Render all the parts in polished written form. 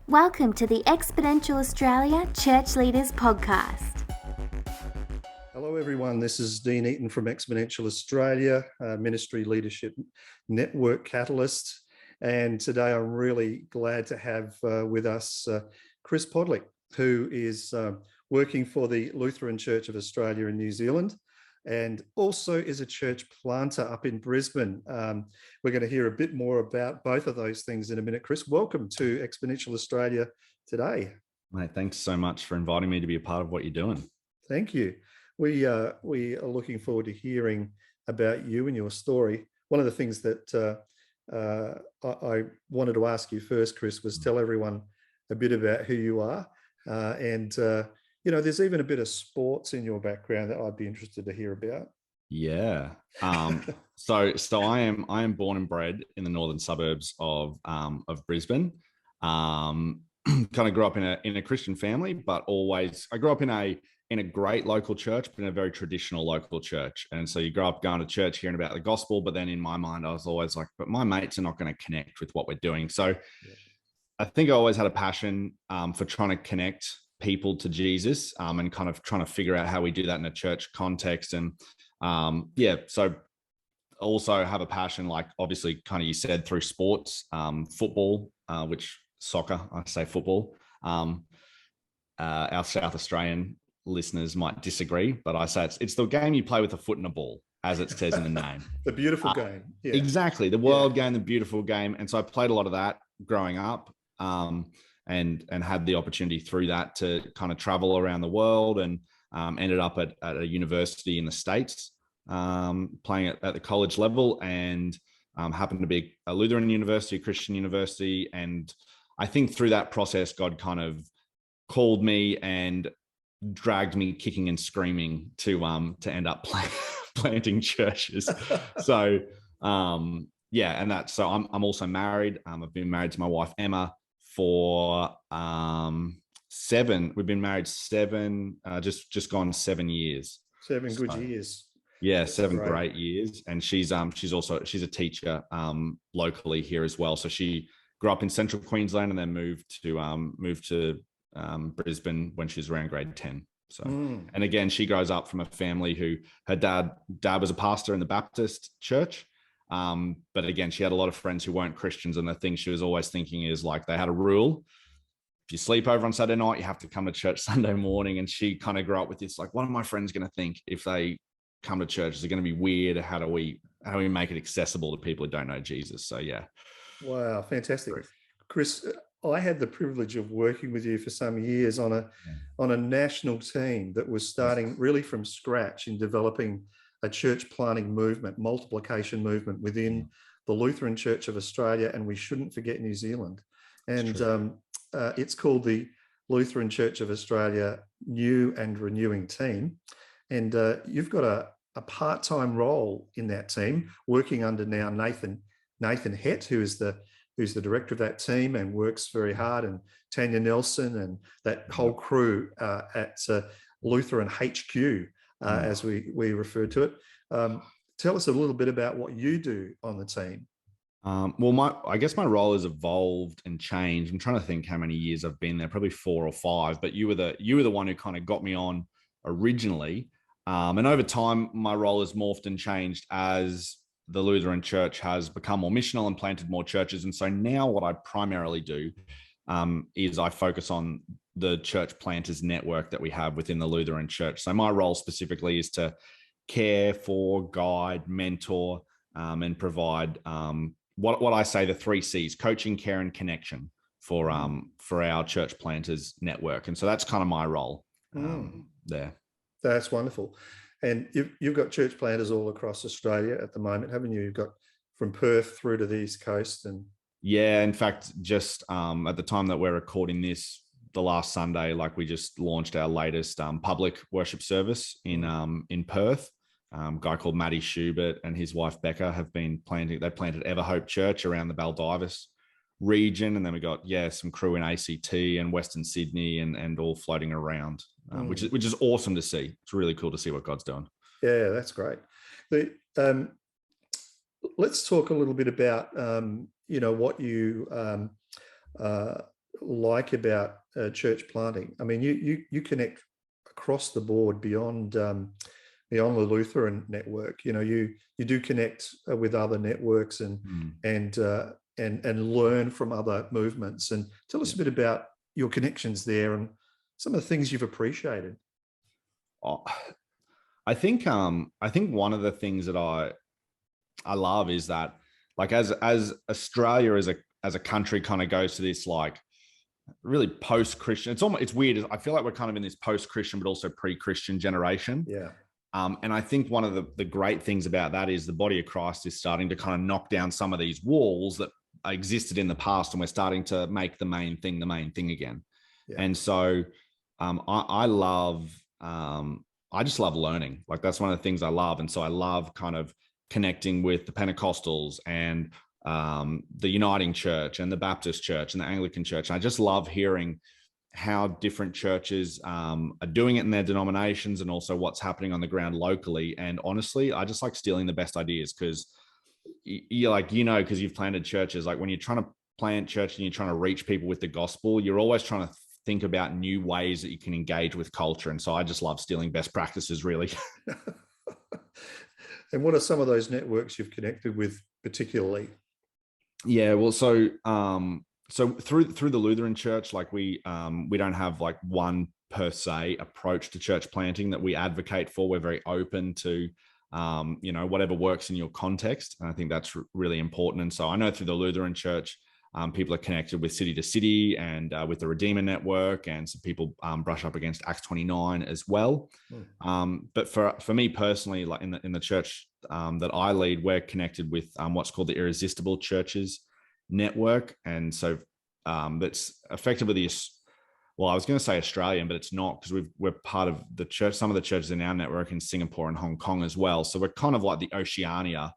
Welcome to the Exponential Australia Church Leaders Podcast. Hello, everyone. This is Dean Eaton from Exponential Australia, Ministry Leadership Network Catalyst. And today I'm really glad to have with us Chris Podlich, who is working for the Lutheran Church of Australia in New Zealand, and also is a church planter up in Brisbane. We're going to hear a bit more about both of those things in a minute. Chris, welcome to Exponential Australia today. Mate, thanks so much for inviting me to be a part of what you're doing. Thank you. We are looking forward to hearing about you and your story. One of the things that I wanted to ask you first, Chris, was tell everyone a bit about who you are. There's even a bit of sports in your background that I'd be interested to hear about. Yeah. So I am born and bred in the northern suburbs of Brisbane. Kind of grew up in a Christian family, but I grew up in a great local church, but in a very traditional local church. And so you grow up going to church, hearing about the gospel, but then in my mind, I was always like, but my mates are not going to connect with what we're doing. So I think I always had a passion for trying to connect people to Jesus and kind of trying to figure out how we do that in a church context. And so also have a passion, like obviously kind of you said, through sports, football, which soccer, I say football. Our South Australian listeners might disagree, but I say it's the game you play with a foot and a ball, as it says in the name. The beautiful game. Yeah. Exactly. The world game, the beautiful game. And so I played a lot of that growing up. And had the opportunity through that to kind of travel around the world, and ended up at a university in the States, playing at the college level, and happened to be a Lutheran university, a Christian university. And I think through that process, God kind of called me and dragged me kicking and screaming to end up planting churches. So and that's so I'm also married. I've been married to my wife Emma for we've been married just gone 7 years. 7 good years. Yeah, that's 7 great years. And she's a teacher locally here as well. So she grew up in central Queensland and then moved to Brisbane when she was around grade 10. So and again, she grows up from a family who her dad was a pastor in the Baptist church. But again, she had a lot of friends who weren't Christians, and the thing she was always thinking is, like, they had a rule: if you sleep over on Saturday night, you have to come to church Sunday morning. And she kind of grew up with this, like, what are my friends going to think if they come to church? Is it going to be weird? How do we make it accessible to people who don't know Jesus? So yeah. Wow, fantastic. Chris, I had the privilege of working with you for some years on a national team that was starting really from scratch in developing a church planting movement, multiplication movement within the Lutheran Church of Australia, and we shouldn't forget New Zealand. And it's called the Lutheran Church of Australia New and Renewing Team. And you've got a part-time role in that team, working under now Nathan Hett, who's the director of that team and works very hard, and Tanya Nelson and that whole crew at Lutheran HQ. As we refer to it. Tell us a little bit about what you do on the team. I guess my role has evolved and changed. I'm trying to think how many years I've been there, probably 4 or 5, but you were the one who kind of got me on originally. And over time, my role has morphed and changed as the Lutheran Church has become more missional and planted more churches. And so now what I primarily do is I focus on the church planters network that we have within the Lutheran Church. So my role specifically is to care for, guide, mentor, and provide what I say the 3 C's: coaching, care, and connection for our church planters network. And so that's kind of my role there. That's wonderful. And you've got church planters all across Australia at the moment, haven't you? You've got from Perth through to the East Coast. And yeah, in fact, just at the time that we're recording this, the last Sunday, like, we just launched our latest public worship service in Perth. Guy called Matty Schubert and his wife Becca have been planted Everhope Church around the Baldivis region, and then we got some crew in ACT and Western Sydney and all floating around, which is awesome to see. It's really cool to see what God's doing. Yeah, that's great. Let's talk a little bit about what you like about church planting. I mean, you connect across the board beyond the Lutheran network. You know, you do connect with other networks and learn from other movements. And tell us a bit about your connections there and some of the things you've appreciated. Oh, I think one of the things that I love is that, like, as Australia as a country kind of goes to this like really post-Christian, it's weird. I feel like we're kind of in this post-Christian but also pre-Christian generation. Yeah. And I think one of the great things about that is the body of Christ is starting to kind of knock down some of these walls that existed in the past, and we're starting to make the main thing again. Yeah. And so I just love learning. Like, that's one of the things I love. And so I love kind of connecting with the Pentecostals and the Uniting Church and the Baptist Church and the Anglican Church. And I just love hearing how different churches are doing it in their denominations and also what's happening on the ground locally. And honestly, I just like stealing the best ideas, because you're like, because you've planted churches, like when you're trying to plant church and you're trying to reach people with the gospel, you're always trying to think about new ways that you can engage with culture. And so I just love stealing best practices, really. And what are some of those networks you've connected with particularly? Yeah, well, so through the Lutheran Church, like we don't have like one per se approach to church planting that we advocate for. We're very open to whatever works in your context, and I think that's really important. And so I know through the Lutheran Church, people are connected with City to City and with the Redeemer Network, and some people brush up against Acts 29 as well. But for me personally, like in the church that I lead, we're connected with what's called the Irresistible Churches Network. And so that's effectively I was going to say Australian, but it's not, because we're part of the church. Some of the churches in our network in Singapore and Hong Kong as well. So we're kind of like the Oceania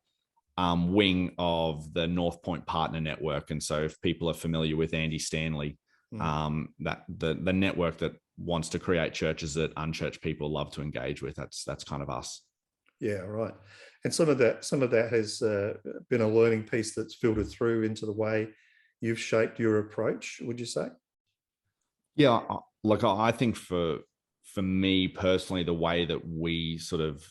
wing of the North Point Partner Network. And so if people are familiar with Andy Stanley, that the network that wants to create churches that unchurched people love to engage with, that's kind of us. Yeah, right. And some of that has been a learning piece that's filtered through into the way you've shaped your approach, would you say? Yeah, like I think for me personally, the way that we sort of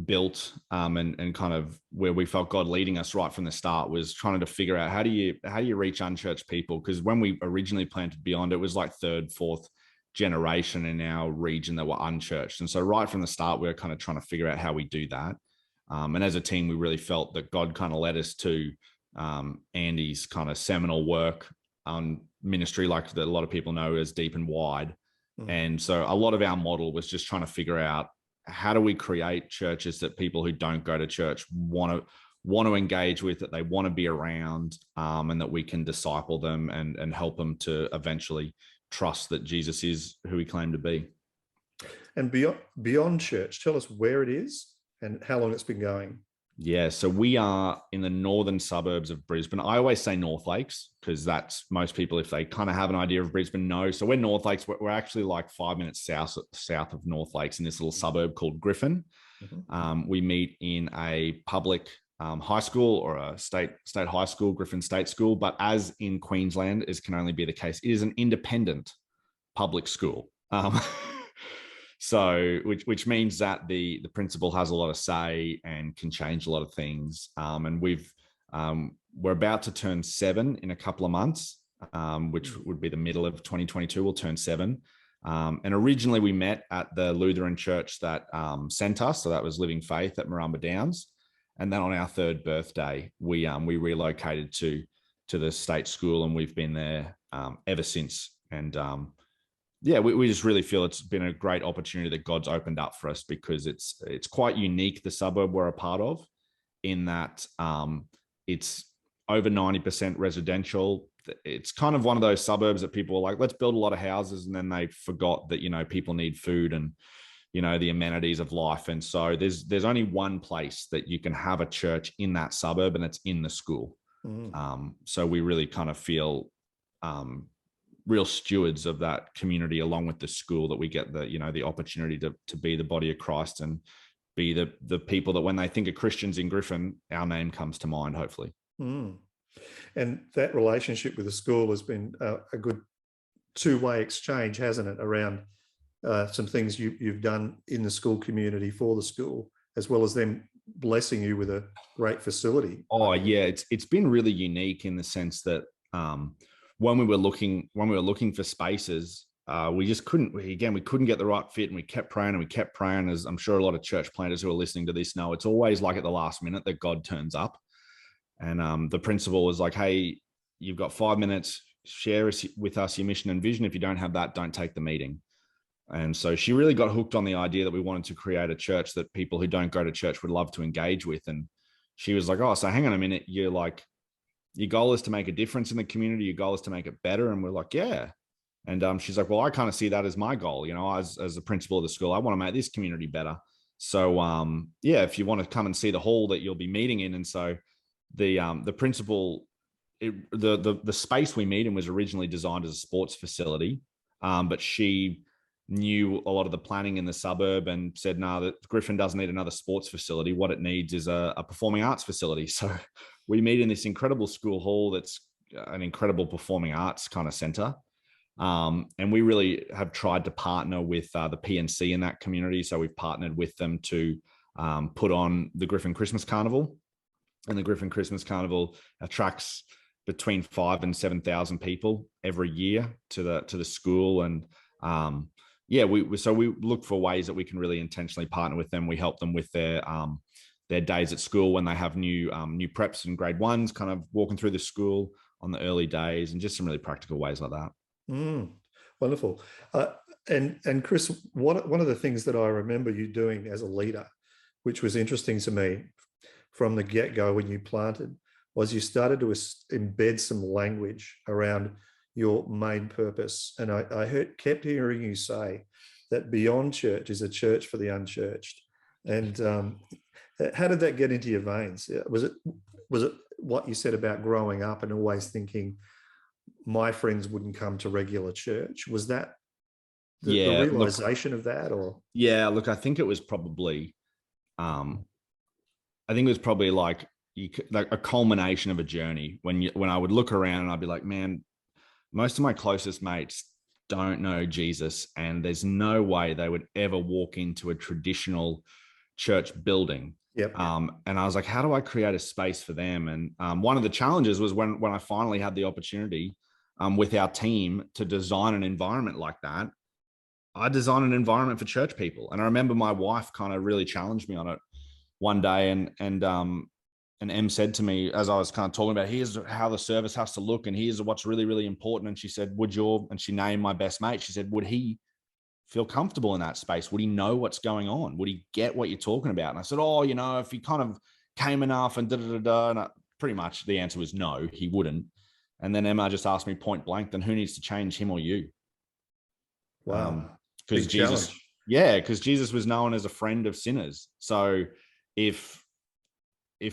built and kind of where we felt God leading us right from the start was trying to figure out how do you reach unchurched people? Because when we originally planted Beyond, it was like third, fourth generation in our region that were unchurched. And so right from the start, we were kind of trying to figure out how we do that. And as a team, we really felt that God kind of led us to Andy's kind of seminal work on ministry, like that a lot of people know as Deep and Wide. And so a lot of our model was just trying to figure out, how do we create churches that people who don't go to church want to engage with, that they want to be around, and that we can disciple them and help them to eventually trust that Jesus is who he claimed to be. And beyond church, tell us where it is and how long it's been going. Yeah, so we are in the northern suburbs of Brisbane. I always say North Lakes because that's most people, if they kind of have an idea of Brisbane, know. So we're North Lakes. We're actually like 5 minutes south of North Lakes in this little suburb called Griffin. We meet in a public high school or a state high school, Griffin State School. But as in Queensland, as can only be the case, it is an independent public school. So, which means that the principal has a lot of say and can change a lot of things. And we're about to turn 7 in a couple of months, which would be the middle of 2022. We'll turn 7. And originally we met at the Lutheran Church that sent us. So that was Living Faith at Marumba Downs. And then on our 3rd birthday, we relocated to the state school, and we've been there ever since. And we just really feel it's been a great opportunity that God's opened up for us, because it's quite unique, the suburb we're a part of, in that it's over 90% residential. It's kind of one of those suburbs that people are like, let's build a lot of houses, and then they forgot that, people need food and, the amenities of life. And so there's only one place that you can have a church in that suburb, and it's in the school. So we really kind of feel real stewards of that community, along with the school, that we get the opportunity to be the body of Christ and be the people that when they think of Christians in Griffin, our name comes to mind, hopefully. And that relationship with the school has been a good two-way exchange, hasn't it, around some things you've done in the school community for the school, as well as them blessing you with a great facility. Oh yeah, it's been really unique in the sense that when we were looking for spaces, we just couldn't get the right fit, and we kept praying. As I'm sure a lot of church planters who are listening to this know, it's always like at the last minute that God turns up. And the principal was like, hey, you've got 5 minutes, share with us your mission and vision. If you don't have that, don't take the meeting. And so she really got hooked on the idea that we wanted to create a church that people who don't go to church would love to engage with. And she was like, oh, so hang on a minute. You're like, your goal is to make a difference in the community. Your goal is to make it better. And we're like, yeah. And she's like, well, I kind of see that as my goal. You know, as the principal of the school, I want to make this community better. So yeah, if you want to come and see the hall that you'll be meeting in. And so the principal, the space we meet in was originally designed as a sports facility, but she knew a lot of the planning in the suburb and said, no, that Griffin doesn't need another sports facility. What it needs is a performing arts facility. So we meet in this incredible school hall that's an incredible performing arts kind of center. And we really have tried to partner with the PNC in that community. So we've partnered with them to put on the Griffin Christmas Carnival. And the Griffin Christmas Carnival attracts between 5,000 and 7,000 people every year to the school. And yeah, we look for ways that we can really intentionally partner with them. We help them with their days at school when they have new preps and grade ones, kind of walking through the school on the early days, and just some really practical ways like that. Wonderful. And Chris, one of the things that I remember you doing as a leader, which was interesting to me from the get-go when you planted, was you started to embed some language around your main purpose. And I kept hearing you say that Beyond Church is a church for the unchurched. And how did that get into your veins? Was it what you said about growing up and always thinking my friends wouldn't come to regular church? Was that the realization of that? Or yeah, look, I think it was probably like a culmination of a journey when I would look around and I'd be like, man, most of my closest mates don't know Jesus, and there's no way they would ever walk into a traditional church building. Yep. And I was like, how do I create a space for them? And one of the challenges was when I finally had the opportunity with our team to design an environment like that. I designed an environment for church people. And I remember my wife kind of really challenged me on it one day. And Em said to me, as I was kind of talking about, here's how the service has to look, and here's what's really, really important. And she said, and she named my best mate. She said, would he feel comfortable in that space? Would he know what's going on? Would he get what you're talking about? And I said, oh, you know, if he kind of came enough and da-da-da-da. And pretty much the answer was no, he wouldn't. And then Emma just asked me point blank, then who needs to change, him or you? Wow. Because Jesus was known as a friend of sinners. So if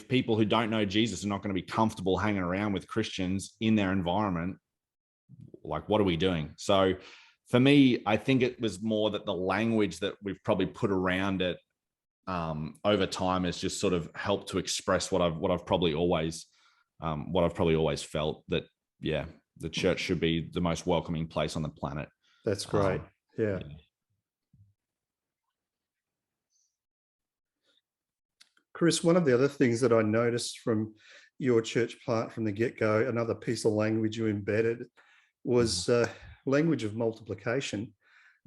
people who don't know Jesus are not going to be comfortable hanging around with Christians in their environment, like, what are we doing? So for me, I think it was more that the language that we've probably put around it over time has just sort of helped to express what I've probably always felt, that, yeah, the church should be the most welcoming place on the planet. That's great. Yeah. Chris, one of the other things that I noticed from your church plant from the get-go, another piece of language you embedded was language of multiplication.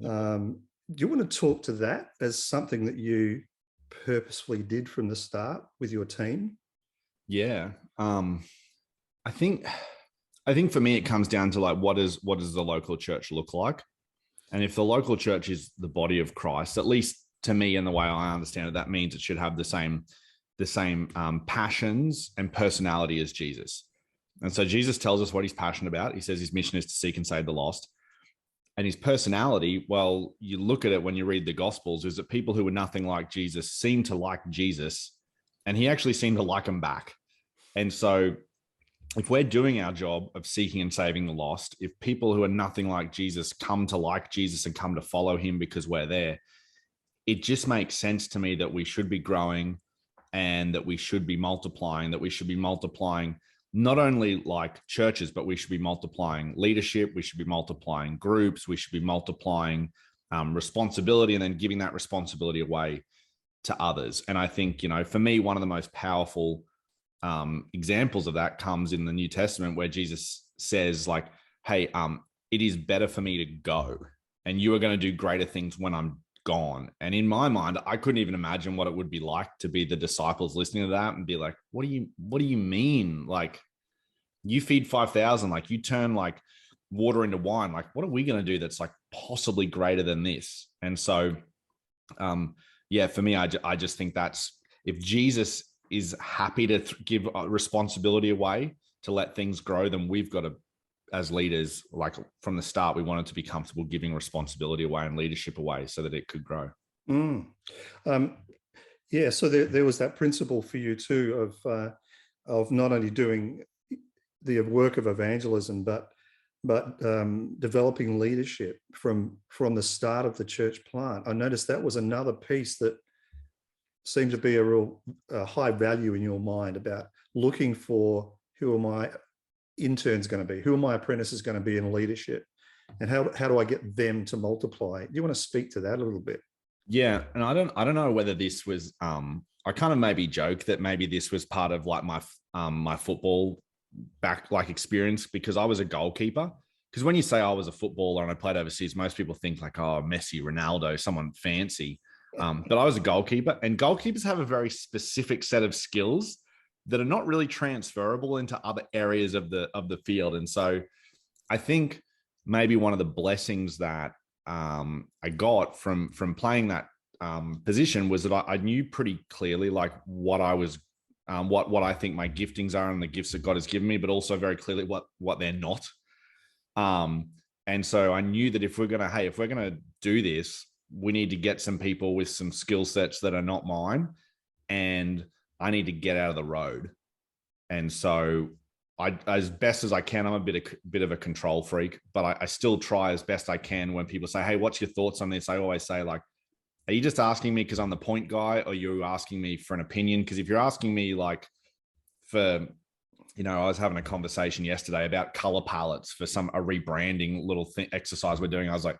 Do you want to talk to that as something that you purposefully did from the start with your team? Yeah. I think for me, it comes down to like, what does the local church look like? And if the local church is the body of Christ, at least to me, in the way I understand it, that means it should have the same passions and personality as Jesus. And so Jesus tells us what he's passionate about. He says his mission is to seek and save the lost. And his personality, well, you look at it when you read the Gospels, is that people who were nothing like Jesus seem to like Jesus, and he actually seemed to like them back. And so if we're doing our job of seeking and saving the lost, if people who are nothing like Jesus come to like Jesus and come to follow him because we're there, it just makes sense to me that we should be growing and that we should be multiplying not only like churches, but we should be multiplying leadership. We should be multiplying groups. We should be multiplying responsibility, and then giving that responsibility away to others. And I think, for me, one of the most powerful examples of that comes in the New Testament, where Jesus says, like, hey, it is better for me to go, and you are going to do greater things when I'm gone. And in my mind, I couldn't even imagine what it would be like to be the disciples listening to that and be like, what do you mean? Like, you feed 5,000, like you turn like water into wine. Like, what are we going to do that's like possibly greater than this? And so, for me, I just think that's, if Jesus is happy to give responsibility away to let things grow, then we've got to, as leaders, like from the start, we wanted to be comfortable giving responsibility away and leadership away so that it could grow. So there was that principle for you too of not only doing the work of evangelism, but developing leadership from the start of the church plant. I noticed that was another piece that seemed to be a real high value in your mind, about looking for, who are my interns going to be? Who are my apprentices going to be in leadership? And how do I get them to multiply? Do you want to speak to that a little bit? Yeah. And I don't know whether this was, I kind of maybe joke that maybe this was part of like my football back like experience, because I was a goalkeeper. Because when you say I was a footballer and I played overseas, most people think like, oh, Messi, Ronaldo, someone fancy. But I was a goalkeeper, and goalkeepers have a very specific set of skills that are not really transferable into other areas of the field. And so I think maybe one of the blessings that I got from playing that position was that I knew pretty clearly like what I was, what I think my giftings are and the gifts that God has given me, but also very clearly what they're not. And so I knew that if we're going to do this, we need to get some people with some skill sets that are not mine, and I need to get out of the road. And so I, as best as I can, I'm a bit of a control freak, but I still try as best I can. When people say, hey, what's your thoughts on this? I always say, like, are you just asking me because I'm the point guy, or are you asking me for an opinion? Because if you're asking me like for, I was having a conversation yesterday about color palettes for a rebranding little exercise we're doing. I was like,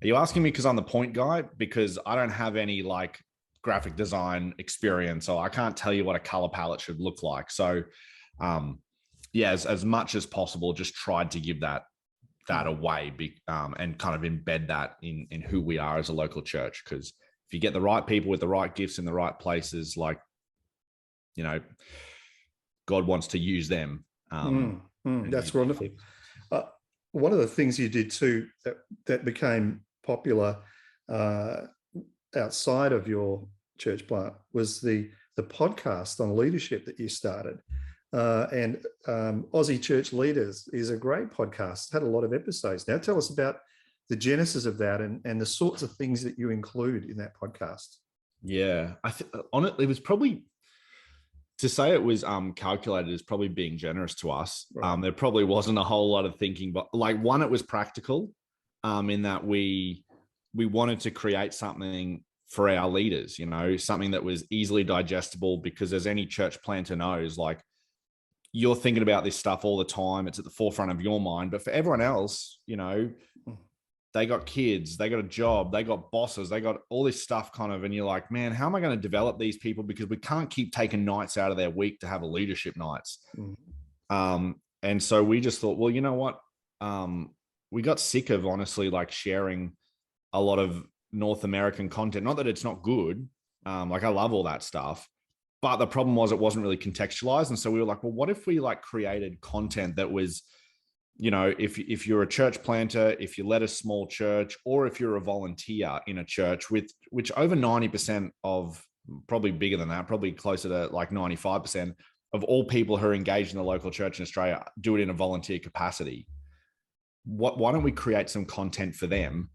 are you asking me because I'm the point guy? Because I don't have any like graphic design experience, so I can't tell you what a color palette should look like. So as much as possible, just tried to give that away, and kind of embed that in who we are as a local church. Because if you get the right people with the right gifts in the right places, like, God wants to use them. That's wonderful. One of the things you did too that became popular outside of your church plant was the podcast on leadership that you started. And Aussie Church Leaders is a great podcast. It's had a lot of episodes. Now tell us about the genesis of that and the sorts of things that you include in that podcast. Yeah, honestly, it was probably, to say it was calculated is probably being generous to us. Right. There probably wasn't a whole lot of thinking, but like, one, it was practical in that we wanted to create something for our leaders, something that was easily digestible, because as any church planter knows, like, you're thinking about this stuff all the time. It's at the forefront of your mind, but for everyone else, they got kids, they got a job, they got bosses, they got all this stuff kind of, and you're like, man, how am I going to develop these people? Because we can't keep taking nights out of their week to have a leadership nights. And so we just thought, well, you know what? We got sick of, honestly, like, sharing a lot of North American content. Not that it's not good. Like, I love all that stuff, but the problem was it wasn't really contextualized. And so we were like, well, what if we like created content that was, if you're a church planter, if you led a small church, or if you're a volunteer in a church, which over 90% of, probably bigger than that, probably closer to like 95% of all people who are engaged in the local church in Australia do it in a volunteer capacity. Why don't we create some content for them?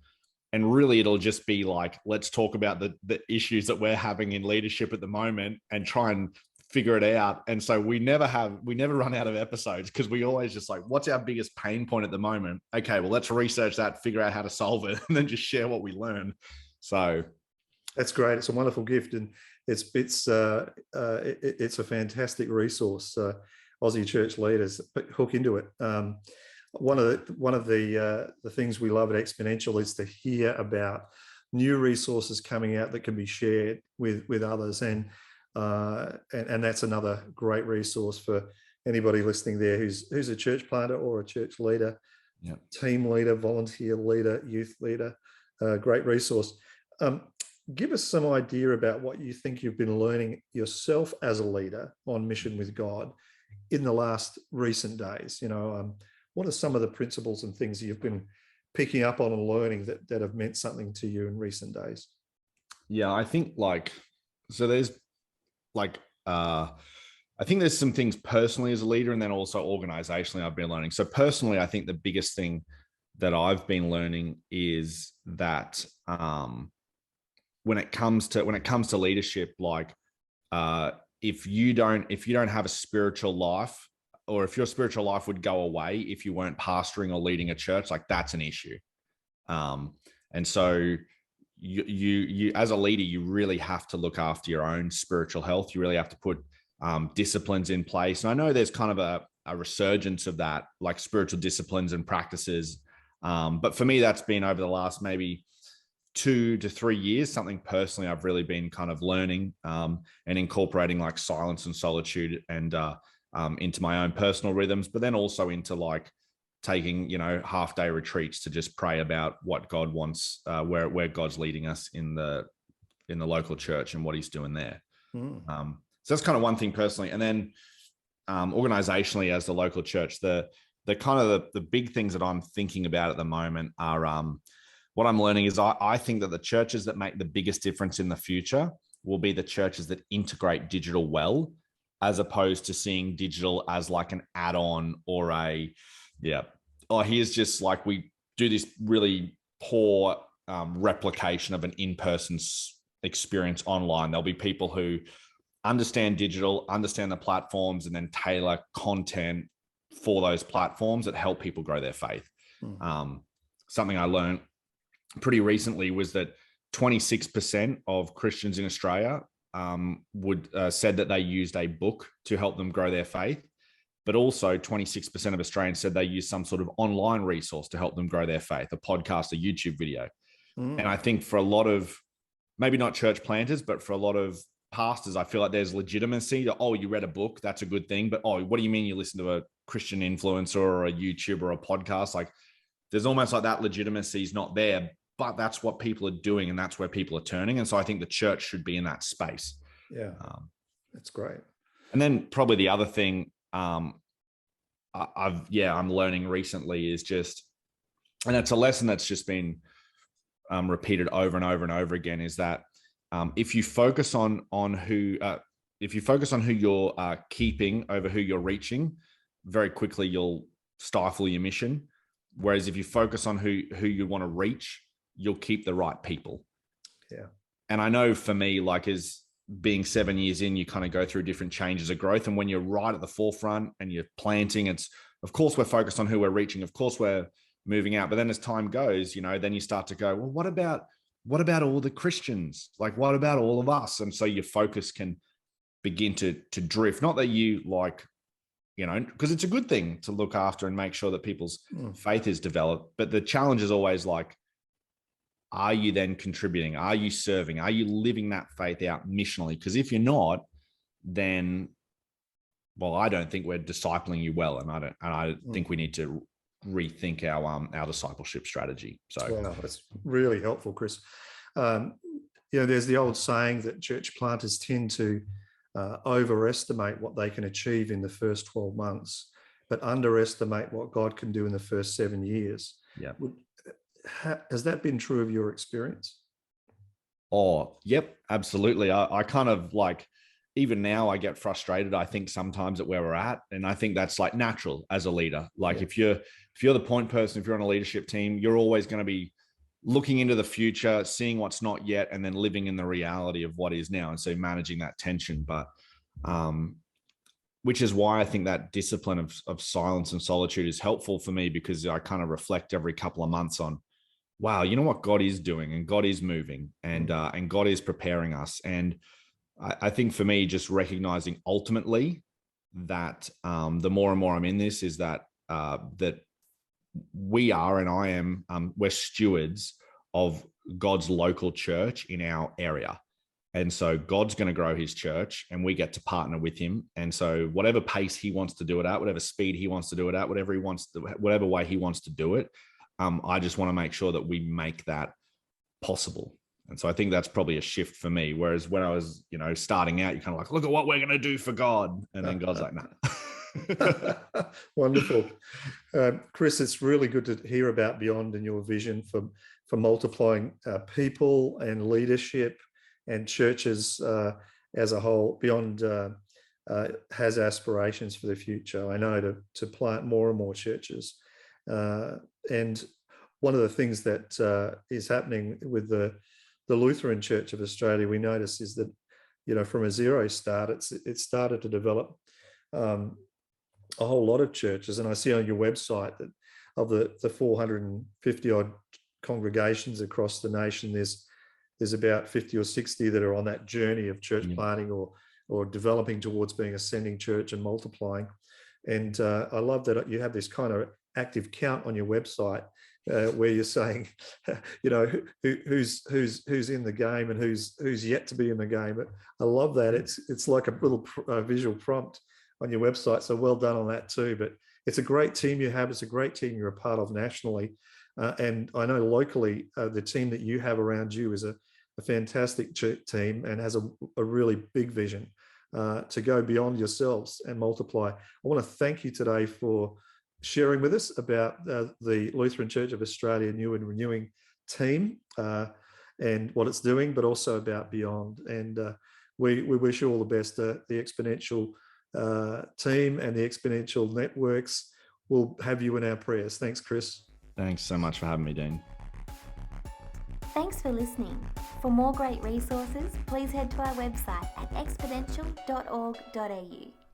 And really, it'll just be like, let's talk about the issues that we're having in leadership at the moment and try and figure it out. And so we never run out of episodes, because we always just like, what's our biggest pain point at the moment? Okay, well, let's research that, figure out how to solve it, and then just share what we learn. So that's great. It's a wonderful gift, and it's a fantastic resource. Aussie church leaders hook into it. One of the things we love at Exponential is to hear about new resources coming out that can be shared with others, and that's another great resource for anybody listening there who's a church planter or a church leader, team leader, volunteer leader, youth leader. Great resource. Give us some idea about what you think you've been learning yourself as a leader on mission with God in the last recent days. What are some of the principles and things you've been picking up on and learning that have meant something to you in recent days? Yeah, I think there's I think there's some things personally as a leader, and then also organizationally I've been learning. So personally, I think the biggest thing that I've been learning is that when it comes to leadership, if you don't have a spiritual life, or if your spiritual life would go away if you weren't pastoring or leading a church, that's an issue. And so you as a leader, you really have to look after your own spiritual health. You really have to put disciplines in place. And I know there's kind of a resurgence of that, like spiritual disciplines and practices. But for me, that's been over the last maybe 2 to 3 years, something personally I've really been kind of learning and incorporating, like silence and solitude and into my own personal rhythms, but then also into taking, half-day retreats to just pray about what God wants, where God's leading us in the local church and what he's doing there. So that's kind of one thing personally. And then organizationally, as the local church, the kind of the big things that I'm thinking about at the moment are what I'm learning is I think that the churches that make the biggest difference in the future will be the churches that integrate digital well, as opposed to seeing digital as like an add-on or here's just we do this really poor replication of an in-person experience online. There'll be people who understand digital, understand the platforms, and then tailor content for those platforms that help people grow their faith. Something I learned pretty recently was that 26% of Christians in Australia said that they used a book to help them grow their faith, but also 26% of Australians said they used some sort of online resource to help them grow their faith, a podcast, a YouTube video. And I think for a lot of, maybe not church planters, but for a lot of pastors, I feel like there's legitimacy to, you read a book, that's a good thing. But, what do you mean you listen to a Christian influencer or a YouTuber or a podcast? There's almost like that legitimacy is not there, but that's what people are doing and that's where people are turning. And so I think the church should be in that space. Yeah, that's great. And then probably the other thing I'm learning recently is just, and it's a lesson that's just been repeated over and over and over again, is that if you focus on who you're keeping over who you're reaching, very quickly you'll stifle your mission. Whereas if you focus on who you want to reach, you'll keep the right people. Yeah. And I know for me, as being 7 years in, you kind of go through different changes of growth. And when you're right at the forefront and you're planting, of course we're focused on who we're reaching. Of course we're moving out. But then as time goes, then you start to go, well, what about all the Christians? What about all of us? And so your focus can begin to drift. Not that you because it's a good thing to look after and make sure that people's faith is developed. But the challenge is always are you then contributing? Are you serving? Are you living that faith out missionally? Because if you're not, then, I don't think we're discipling you well. And I think we need to rethink our discipleship strategy. So wow, that's really helpful, Chris. There's the old saying that church planters tend to overestimate what they can achieve in the first 12 months, but underestimate what God can do in the first 7 years. Yeah. Has that been true of your experience? Oh, yep, absolutely. I kind of even now I get frustrated, I think sometimes at where we're at. And I think that's natural as a leader. If you're the point person, if you're on a leadership team, you're always going to be looking into the future, seeing what's not yet, and then living in the reality of what is now. And so managing that tension, but which is why I think that discipline of silence and solitude is helpful for me, because I kind of reflect every couple of months on, wow, you know what God is doing, and God is moving, and God is preparing us. And I think for me, just recognizing ultimately that the more and more I'm in this is that that we are, and I am, we're stewards of God's local church in our area. And so God's going to grow his church and we get to partner with him. And so whatever pace he wants to do it at, whatever speed he wants to do it at, whatever way he wants to do it, I just want to make sure that we make that possible. And so I think that's probably a shift for me. Whereas when I was, starting out, you're kind of like, look at what we're going to do for God. And then God's like, no. Wonderful. Chris, it's really good to hear about Beyond and your vision for multiplying people and leadership and churches as a whole. Beyond has aspirations for the future, I know, to plant more and more churches. And one of the things that is happening with the Lutheran Church of Australia, we notice, is that, from a zero start, it started to develop a whole lot of churches. And I see on your website that of the 450 odd congregations across the nation, there's about 50 or 60 that are on that journey of church planting or developing towards being ascending church and multiplying. And I love that you have this kind of active count on your website where you're saying, who's in the game and who's yet to be in the game. I love that. It's like a little visual prompt on your website. So well done on that too. But it's a great team you have. It's a great team you're a part of nationally. And I know locally, the team that you have around you is a fantastic team and has a really big vision to go beyond yourselves and multiply. I want to thank you today for sharing with us about the Lutheran Church of Australia New and Renewing team and what it's doing, but also about Beyond. And we wish you all the best. The Exponential team and the Exponential networks will have you in our prayers. Thanks, Chris. Thanks so much for having me, Dean. Thanks for listening. For more great resources, please head to our website at exponential.org.au.